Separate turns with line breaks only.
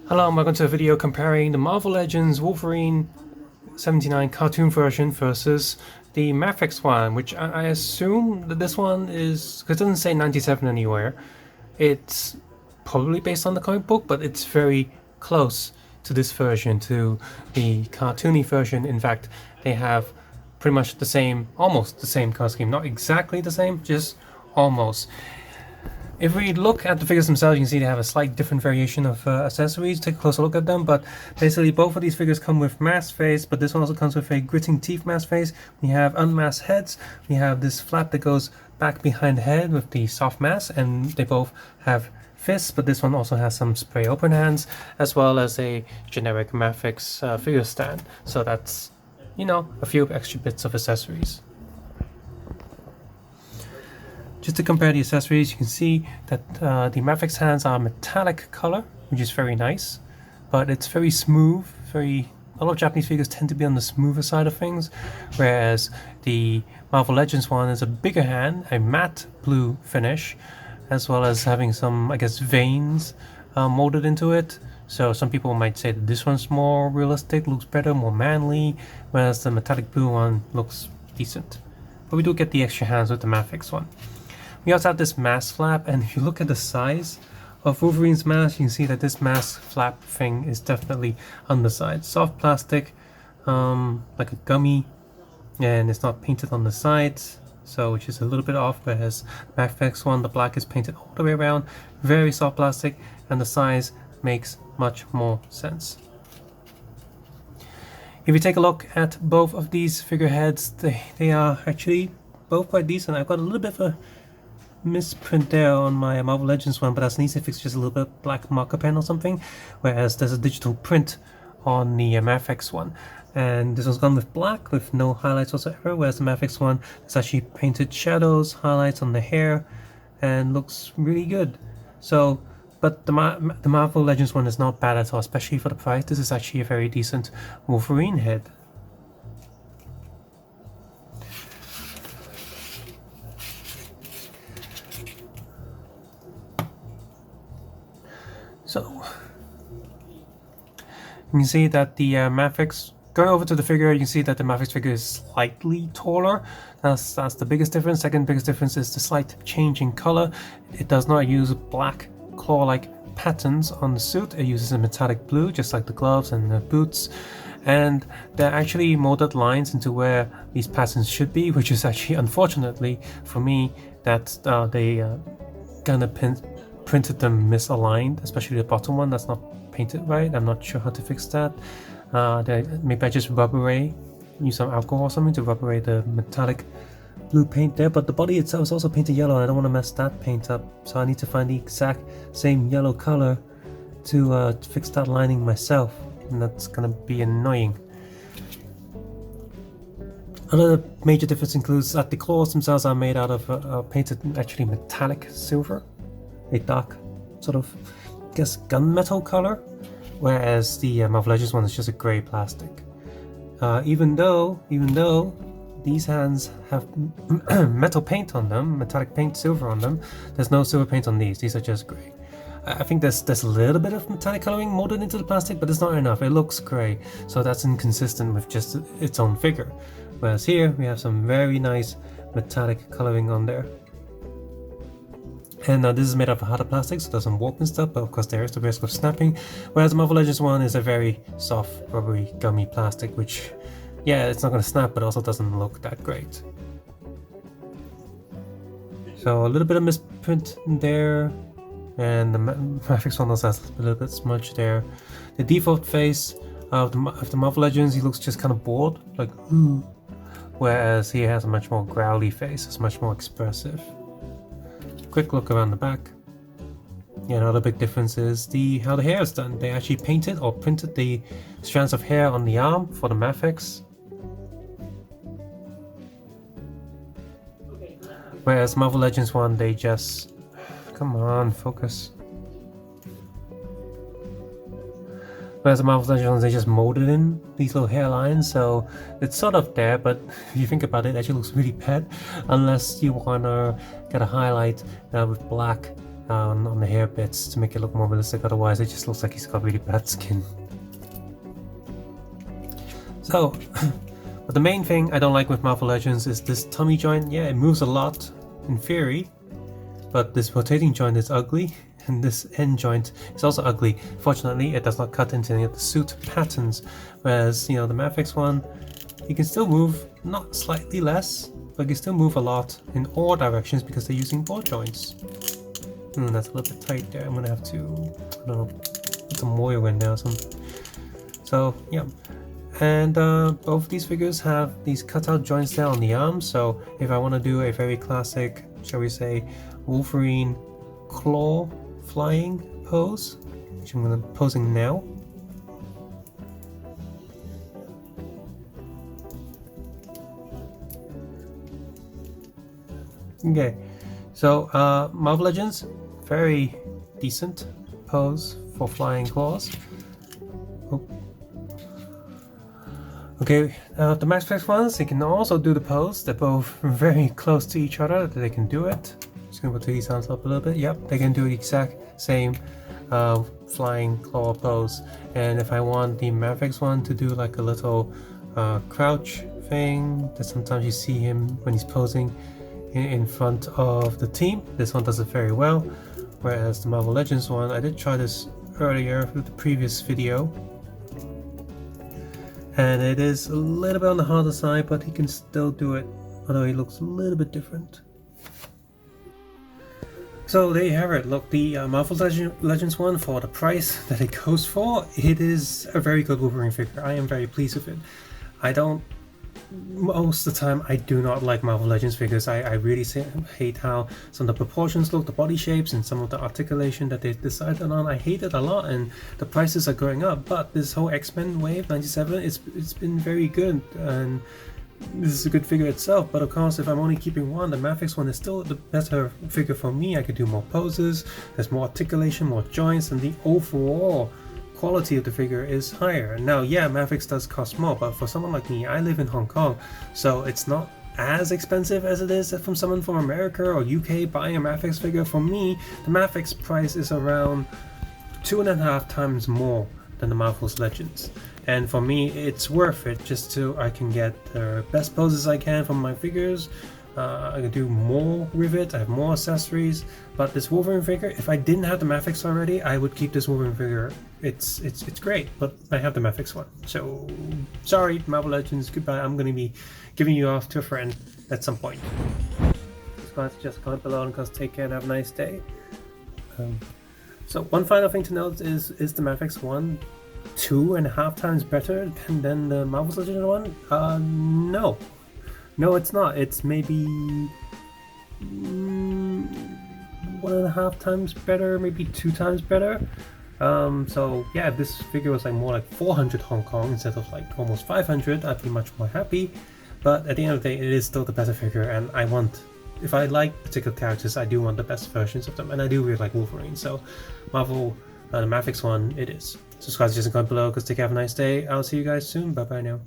Hello and welcome to a video comparing the Marvel Legends Wolverine 79 cartoon version versus the Mafex one, which I assume that this one is, because it doesn't say 97 anywhere, it's probably based on the comic book, but it's very close to this version, to the cartoony version. In fact, they have pretty much the same, almost the same color scheme, not exactly the same, just almost. If we look at the figures themselves, you can see they have a slight different variation of accessories. Take a closer look at them, but basically both of these figures come with masked face, but this one also comes with a gritting teeth masked face. We have unmasked heads. We have this flap that goes back behind the head with the soft mask, and they both have fists, but this one also has some spray open hands, as well as a generic Mafex figure stand. So that's, you know, a few extra bits of accessories. Just to compare the accessories, you can see that the Mafex hands are metallic color, which is very nice, but it's very smooth. A lot of Japanese figures tend to be on the smoother side of things, whereas the Marvel Legends one is a bigger hand, a matte blue finish, as well as having some, I guess, veins molded into it. So some people might say that this one's more realistic, looks better, more manly, whereas the metallic blue one looks decent. But we do get the extra hands with the Mafex one. We also have this mask flap, and if you look at the size of Wolverine's mask, you can see that this mask flap thing is definitely undersized. Soft plastic, like a gummy, and it's not painted on the sides, so which is a little bit off, whereas Mafex one, the black is painted all the way around. Very soft plastic, and the size makes much more sense. If you take a look at both of these figureheads, they are actually both quite decent. I've got a little bit of a misprint there on my Marvel Legends one, but that's an easy fix, just a little bit of black marker pen or something, whereas there's a digital print on the Mafex one, and this one's gone with black with no highlights whatsoever, whereas the Mafex one is actually painted shadows, highlights on the hair, and looks really good. So, but the Marvel Legends one is not bad at all, especially for the price. This is actually a very decent Wolverine head. So, you can see that the Mafex, going over to the figure, you can see that the Mafex figure is slightly taller. That's the biggest difference. Second biggest difference is the slight change in color. It does not use black claw-like patterns on the suit. It uses a metallic blue, just like the gloves and the boots. And they're actually molded lines into where these patterns should be, which is actually, unfortunately for me, that they kind of printed them misaligned, especially the bottom one that's not painted right. I'm not sure how to fix that. Maybe I just use some alcohol or something to rubber the metallic blue paint there, but the body itself is also painted yellow, and I don't want to mess that paint up, so I need to find the exact same yellow color to fix that lining myself, and that's gonna be annoying. Another major difference includes that the claws themselves are made out of painted actually metallic silver, a dark sort of, I guess, gunmetal color, whereas the Marvel Legends one is just a grey plastic. Even though these hands have metal paint on them, metallic paint, silver on them, there's no silver paint on these. These are just grey. I think there's a little bit of metallic coloring molded into the plastic, but it's not enough. It looks grey, so that's inconsistent with just its own figure. Whereas here we have some very nice metallic coloring on there. And this is made out of harder plastic, so it doesn't warp and stuff, but of course there is the risk of snapping. Whereas the Marvel Legends one is a very soft, rubbery, gummy plastic, which, yeah, it's not going to snap, but also doesn't look that great. So a little bit of misprint there, and the Mafex one also has a little bit smudge there. The default face of the Marvel Legends, he looks just kind of bored, like, ooh. Whereas he has a much more growly face, it's much more expressive. Quick look around the back. Yeah, another big difference is how the hair is done. They actually painted or printed the strands of hair on the arm for the Mafex. Whereas Marvel Legends one, they just... Come on, focus. Whereas the Marvel Legends ones, they just molded in these little hairlines, so it's sort of there, but if you think about it, it actually looks really bad, unless you want to get a highlight with black on the hair bits to make it look more realistic, otherwise it just looks like he's got really bad skin. So, but the main thing I don't like with Marvel Legends is this tummy joint. Yeah, it moves a lot in theory, but this rotating joint is ugly, and this end joint is also ugly. Fortunately, it does not cut into any of the suit patterns, whereas, you know, the Mafex one, you can still move, not slightly less, but you can still move a lot in all directions because they're using ball joints. That's a little bit tight there. I'm gonna have to, I don't know, put some oil in there or something. So, yeah. And both these figures have these cutout joints there on the arms, so if I want to do a very classic, shall we say, Wolverine claw flying pose, which I'm going to posing now. Okay, so Marvel Legends, very decent pose for flying claws. Okay, the Mafex ones, they can also do the pose. They're both very close to each other. They can do it. Just gonna put these arms up a little bit. Yep, they can do the exact same flying claw pose. And if I want the Mafex one to do like a little crouch thing, that sometimes you see him when he's posing in front of the team. This one does it very well. Whereas the Marvel Legends one, I did try this earlier with the previous video, and it is a little bit on the harder side, but he can still do it, although he looks a little bit different. So there you have it. Look, the Marvel Legends one, for the price that it goes for, it is a very good Wolverine figure. I am very pleased with it. Most of the time I do not like Marvel Legends figures. I really hate how some of the proportions look, the body shapes, and some of the articulation that they decided on. I hate it a lot, and the prices are going up. But this whole X-Men wave 97, it's been very good, and this is a good figure itself. But of course, if I'm only keeping one, the Mafex one is still the better figure for me. I could do more poses, there's more articulation, more joints, and the overall quality of the figure is higher. Now, yeah, Mafex does cost more, but for someone like me, I live in Hong Kong, so it's not as expensive as it is from someone from America or UK buying a Mafex figure. For me, the Mafex price is around 2.5 times more than the Marvel Legends, and for me, it's worth it just so I can get the best poses I can from my figures. I can do more with it, I have more accessories, but this Wolverine figure, if I didn't have the Mafex already, I would keep this Wolverine figure. It's great, but I have the Mafex one. So, sorry, Marvel Legends, goodbye. I'm going to be giving you off to a friend at some point. Just comment below and take care and have a nice day. So, one final thing to note is the Mafex one 2.5 times better than the Marvel Legends one? No. No, it's not. It's maybe 1.5 times better, maybe 2 times better. So yeah, if this figure was like more like 400 Hong Kong instead of like almost 500, I'd be much more happy. But at the end of the day, it is still the better figure, and if I like particular characters, I do want the best versions of them, and I do really like Wolverine. So Marvel, the Mafex one, it is. Subscribe, just comment below, because take care, have a nice day. I'll see you guys soon. Bye bye now.